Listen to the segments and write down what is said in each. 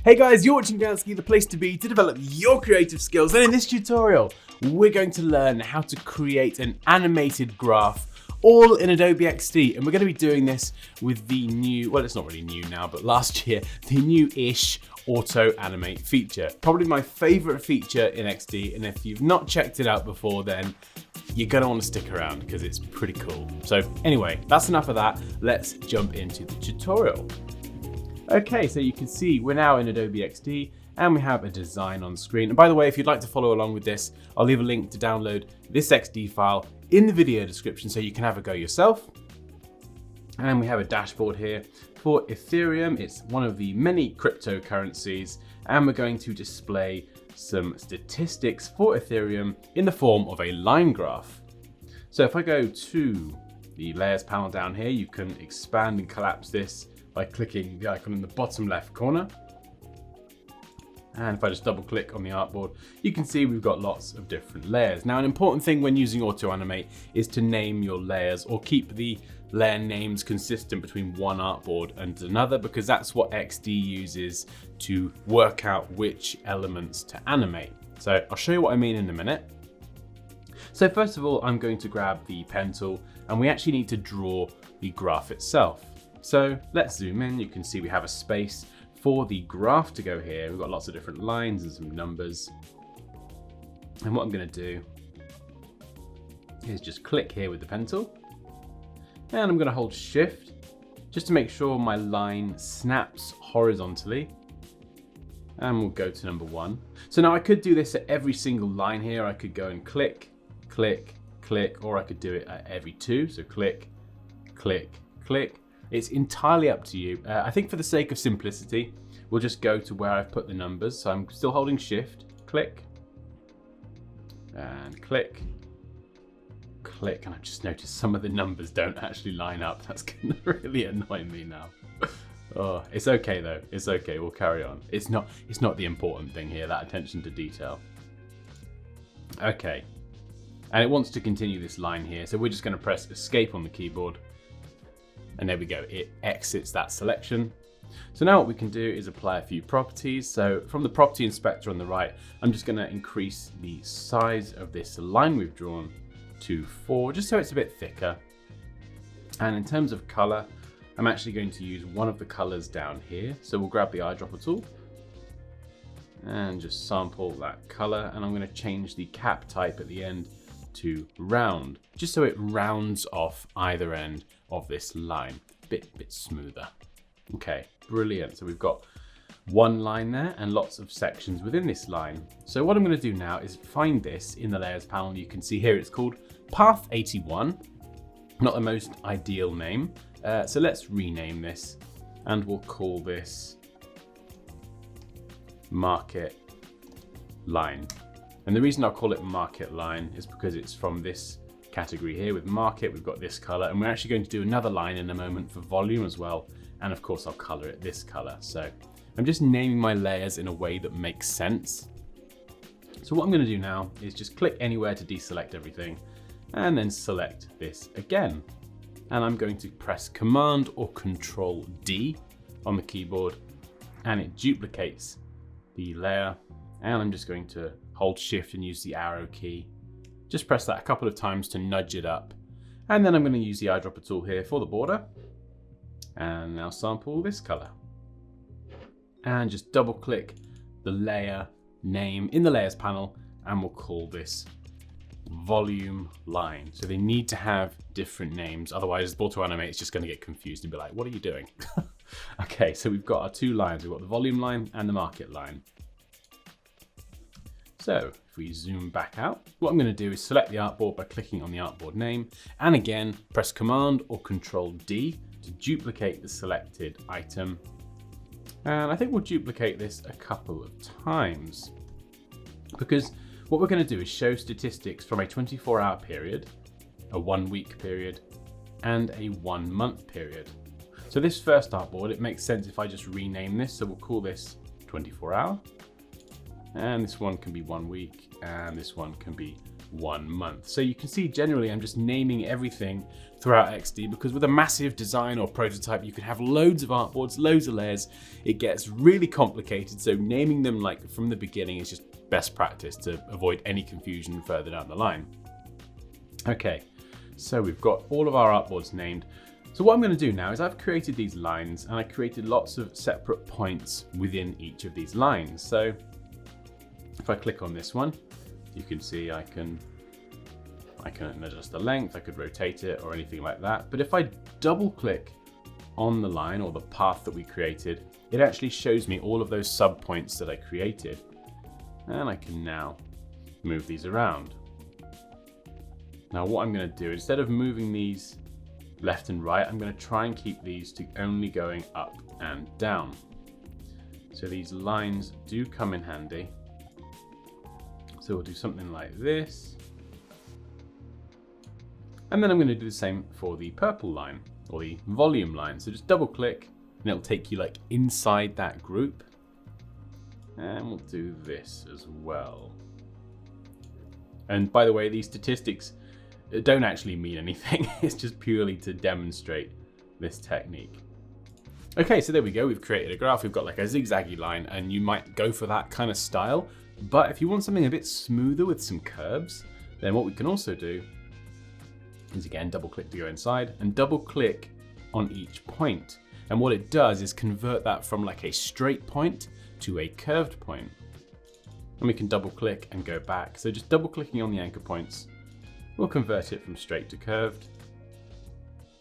Hey guys, you're watching Gansky, the place to be to develop your creative skills. And in this tutorial, we're going to learn how to create an animated graph all in Adobe XD. And we're going to be doing this with the new, well, it's not really new now, but last year, the new-ish Auto-Animate feature. Probably my favorite feature in XD. And if you've not checked it out before, then you're gonna want to stick around because it's pretty cool. So anyway, that's enough of that. Let's jump into the tutorial. Okay, so you can see we're now in Adobe XD and we have a design on screen. And by the way, if you'd like to follow along with this, I'll leave a link to download this XD file in the video description so you can have a go yourself. And we have a dashboard here for Ethereum. It's one of the many cryptocurrencies, and we're going to display some statistics for Ethereum in the form of a line graph. So if I go to the layers panel down here, you can expand and collapse this by clicking the icon in the bottom left corner. And if I just double click on the artboard, you can see we've got lots of different layers. Now, an important thing when using Auto-Animate is to name your layers or keep the layer names consistent between one artboard and another, because that's what XD uses to work out which elements to animate. So I'll show you what I mean in a minute. So first of all, I'm going to grab the pen tool and we actually need to draw the graph itself. So let's zoom in. You can see we have a space for the graph to go here. We've got lots of different lines and some numbers. And what I'm going to do is just click here with the pen tool. And I'm going to hold shift just to make sure my line snaps horizontally. And we'll go to number 1. So now I could do this at every single line here. I could go and click, click, click, or I could do it at every 2. So click, click, click. It's entirely up to you. I think for the sake of simplicity, we'll just go to where I've put the numbers. So I'm still holding shift, click, and click, click. And I've just noticed some of the numbers don't actually line up. That's gonna really annoy me now. Oh, it's okay though. It's okay, we'll carry on. It's not the important thing here, that attention to detail. Okay, and it wants to continue this line here. So we're just gonna press escape on the keyboard. And there we go, it exits that selection. So now what we can do is apply a few properties. So from the property inspector on the right, I'm just gonna increase the size of this line we've drawn to 4, just so it's a bit thicker. And in terms of color, I'm actually going to use one of the colors down here. So we'll grab the eyedropper tool and just sample that color. And I'm gonna change the cap type at the end to round, just so it rounds off either end of this line, bit smoother. Okay, brilliant. So we've got one line there and lots of sections within this line. So what I'm going to do now is find this in the layers panel. You can see here it's called Path 81, not the most ideal name. So let's rename this and we'll call this Market Line. And the reason I'll call it Market Line is because it's from this category here. With market, we've got this color, and we're actually going to do another line in a moment for volume as well. And of course, I'll color it this color. So I'm just naming my layers in a way that makes sense. So what I'm going to do now is just click anywhere to deselect everything and then select this again. And I'm going to press Command or Control D on the keyboard, and it duplicates the layer. And I'm just going to hold shift and use the arrow key. Just press that a couple of times to nudge it up. And then I'm going to use the eyedropper tool here for the border. And now sample this color. And just double click the layer name in the layers panel, and we'll call this volume line. So they need to have different names. Otherwise, Auto-Animate is just going to get confused and be like, what are you doing? Okay, so we've got our 2 lines. We've got the volume line and the market line. So if we zoom back out, what I'm going to do is select the artboard by clicking on the artboard name, and again, press Command or Control D to duplicate the selected item. And I think we'll duplicate this a couple of times, because what we're going to do is show statistics from a 24-hour period, a 1-week period, and a 1-month period. So this first artboard, it makes sense if I just rename this. So we'll call this 24-hour. And this one can be 1 week, and this one can be 1 month. So you can see generally I'm just naming everything throughout XD, because with a massive design or prototype, you can have loads of artboards, loads of layers. It gets really complicated. So naming them like from the beginning is just best practice to avoid any confusion further down the line. Okay, so we've got all of our artboards named. So what I'm going to do now is I've created these lines, and I created lots of separate points within each of these lines. So if I click on this one, you can see I can adjust the length, I could rotate it or anything like that. But if I double click on the line or the path that we created, it actually shows me all of those sub points that I created. And I can now move these around. Now what I'm going to do, instead of moving these left and right, I'm going to try and keep these to only going up and down. So these lines do come in handy. So we'll do something like this. And then I'm going to do the same for the purple line or the volume line. So just double click and it'll take you like inside that group. And we'll do this as well. And by the way, these statistics don't actually mean anything. It's just purely to demonstrate this technique. Okay, so there we go. We've created a graph. We've got like a zigzaggy line, and you might go for that kind of style. But if you want something a bit smoother with some curves, then what we can also do is, again, double click to go inside and double click on each point. And what it does is convert that from like a straight point to a curved point. And we can double click and go back. So just double clicking on the anchor points will convert it from straight to curved.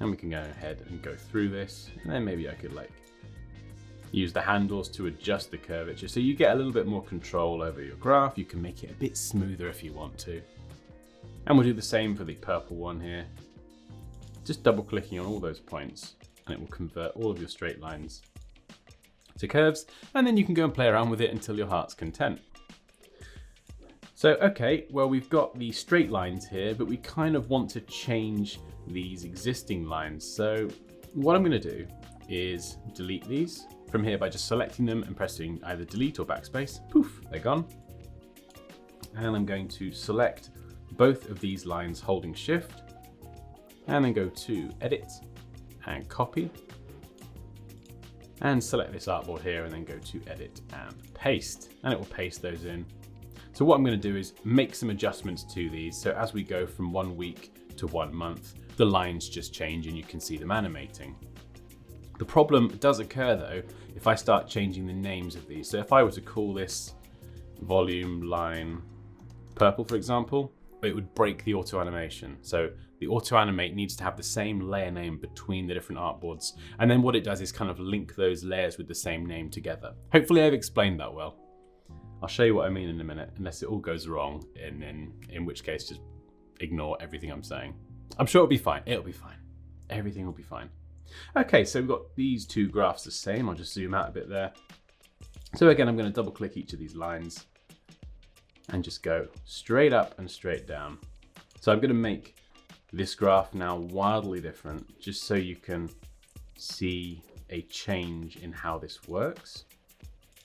And we can go ahead and go through this. And then maybe I could like use the handles to adjust the curvature. So you get a little bit more control over your graph. You can make it a bit smoother if you want to. And we'll do the same for the purple one here. Just double clicking on all those points and it will convert all of your straight lines to curves. And then you can go and play around with it until your heart's content. So, okay, well, we've got the straight lines here, but we kind of want to change these existing lines. So what I'm going to do is delete these from here by just selecting them and pressing either delete or backspace. Poof, they're gone. And I'm going to select both of these lines holding shift and then go to edit and copy and select this artboard here and then go to edit and paste, and it will paste those in. So what I'm going to do is make some adjustments to these. So as we go from 1 week to 1 month, the lines just change and you can see them animating. The problem does occur though if I start changing the names of these. So if I were to call this volume line purple, for example, it would break the auto animation. So the Auto-Animate needs to have the same layer name between the different artboards. And then what it does is kind of link those layers with the same name together. Hopefully I've explained that well. I'll show you what I mean in a minute, unless it all goes wrong, in which case just ignore everything I'm saying. I'm sure it'll be fine. It'll be fine. Everything will be fine. Okay, so we've got these two graphs the same. I'll just zoom out a bit there. So again, I'm going to double click each of these lines and just go straight up and straight down. So I'm going to make this graph now wildly different, just so you can see a change in how this works.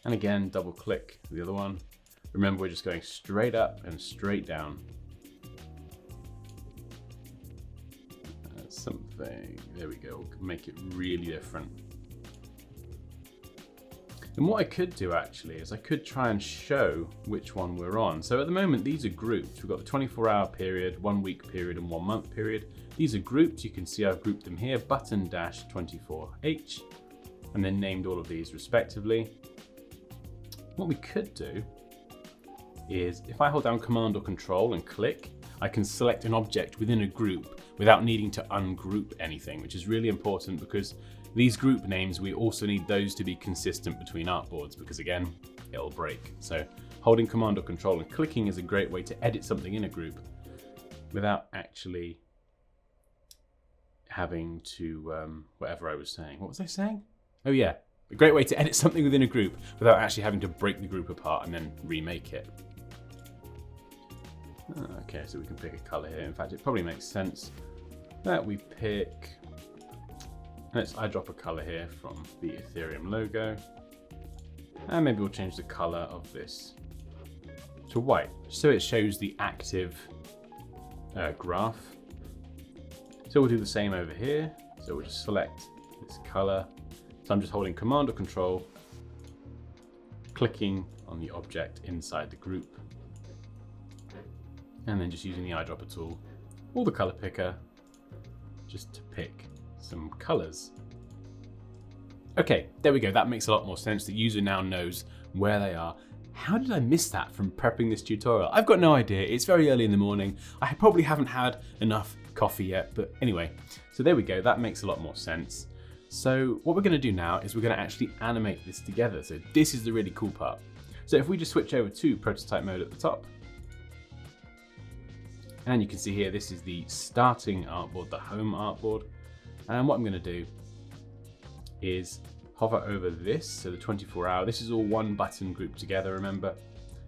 And again, double click the other one. Remember, we're just going straight up and straight down. Something, there we go, we'll make it really different. And what I could do actually is I could try and show which one we're on. So at the moment, these are grouped. We've got the 24-hour period, 1 week period, and 1 month period. These are grouped. You can see I've grouped them here, button-24H, and then named all of these respectively. What we could do is if I hold down Command or Control and click, I can select an object within a group without needing to ungroup anything, which is really important because these group names, we also need those to be consistent between artboards because again, it'll break. So holding Command or Control and clicking is a great way to edit something in a group without actually having to, whatever I was saying. What was I saying? Oh yeah, a great way to edit something within a group without actually having to break the group apart and then remake it. Okay, so we can pick a color here. In fact, it probably makes sense that we pick, I drop a color here from the Ethereum logo. And maybe we'll change the color of this to white, so it shows the active graph. So we'll do the same over here. So we'll just select this color. So I'm just holding Command or Control, clicking on the object inside the group, and then just using the eyedropper tool or the color picker just to pick some colors. Okay, there we go. That makes a lot more sense. The user now knows where they are. How did I miss that from prepping this tutorial? I've got no idea. It's very early in the morning. I probably haven't had enough coffee yet, but anyway. So there we go. That makes a lot more sense. So what we're going to do now is we're going to actually animate this together. So this is the really cool part. So if we just switch over to prototype mode at the top, and you can see here, this is the starting artboard, the home artboard. And what I'm going to do is hover over this, so the 24-hour. This is all one button grouped together, remember?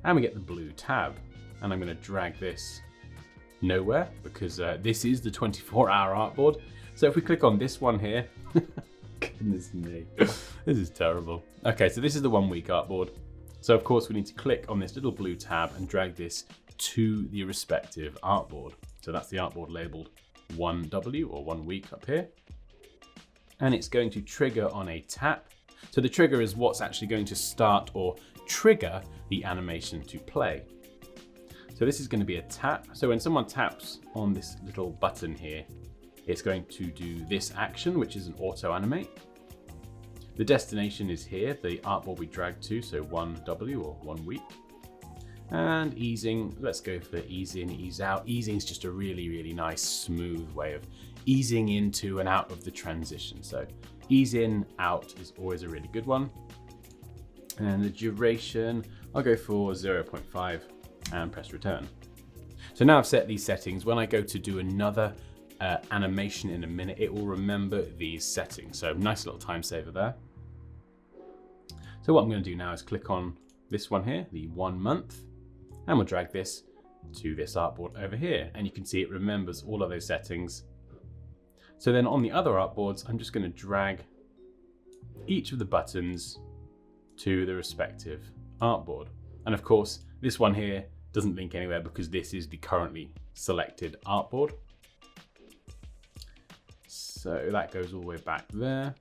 And we get the blue tab. And I'm going to drag this nowhere because this is the 24-hour artboard. So if we click on this one here, goodness me, this is terrible. Okay, so this is the 1 week artboard. So of course we need to click on this little blue tab and drag this to the respective artboard. So that's the artboard labeled 1W or 1 week up here. And it's going to trigger on a tap. So the trigger is what's actually going to start or trigger the animation to play. So this is going to be a tap. So when someone taps on this little button here, it's going to do this action, which is an auto-animate. The destination is here, the artboard we dragged to, so 1W or 1 week. And easing, let's go for ease in, ease out. Easing is just a really, really nice, smooth way of easing into and out of the transition. So ease in, out is always a really good one. And the duration, I'll go for 0.5 and press return. So now I've set these settings. When I go to do another animation in a minute, it will remember these settings. So nice little time saver there. So what I'm going to do now is click on this one here, the 1 month, and we'll drag this to this artboard over here. And you can see it remembers all of those settings. So then on the other artboards, I'm just going to drag each of the buttons to the respective artboard. And of course, this one here doesn't link anywhere because this is the currently selected artboard. So that goes all the way back there.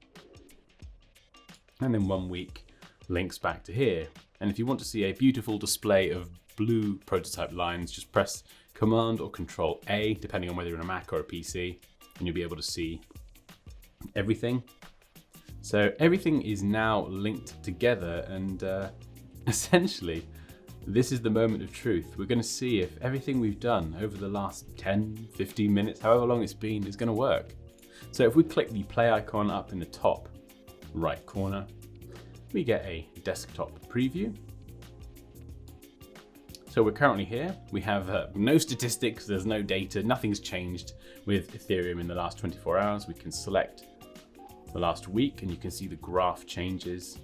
And then 1 week links back to here. And if you want to see a beautiful display of blue prototype lines, just press Command or Control A, depending on whether you're on a Mac or a PC, and you'll be able to see everything. So everything is now linked together, and essentially, this is the moment of truth. We're going to see if everything we've done over the last 10, 15 minutes, however long it's been, is going to work. So if we click the play icon up in the top right corner, we get a desktop preview. So we're currently here. We have no statistics, there's no data, nothing's changed with Ethereum in the last 24 hours. We can select the last week and you can see the graph changes.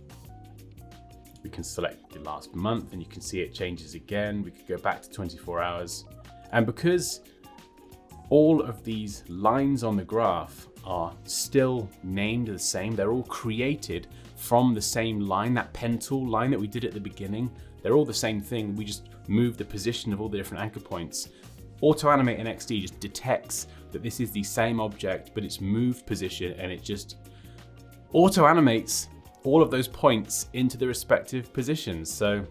We can select the last month and you can see it changes again. We could go back to 24 hours. And because all of these lines on the graph are still named the same, they're all created from the same line, that pen tool line that we did at the beginning. They're all the same thing. We just move the position of all the different anchor points. AutoAnimate in XD just detects that this is the same object, but it's moved position, and it just auto-animates all of those points into the respective positions. So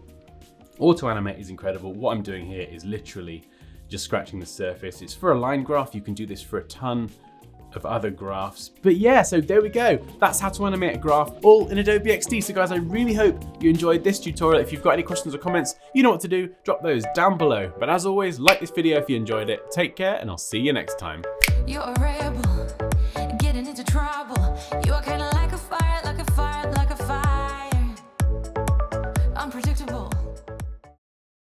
AutoAnimate is incredible. What I'm doing here is literally just scratching the surface. It's for a line graph. You can do this for a ton of other graphs. But yeah, so there we go. That's how to animate a graph all in Adobe XD. So guys, I really hope you enjoyed this tutorial. If you've got any questions or comments, you know what to do. Drop those down below. But as always, like this video if you enjoyed it. Take care, and I'll see you next time. You're a rebel, getting into trouble. You are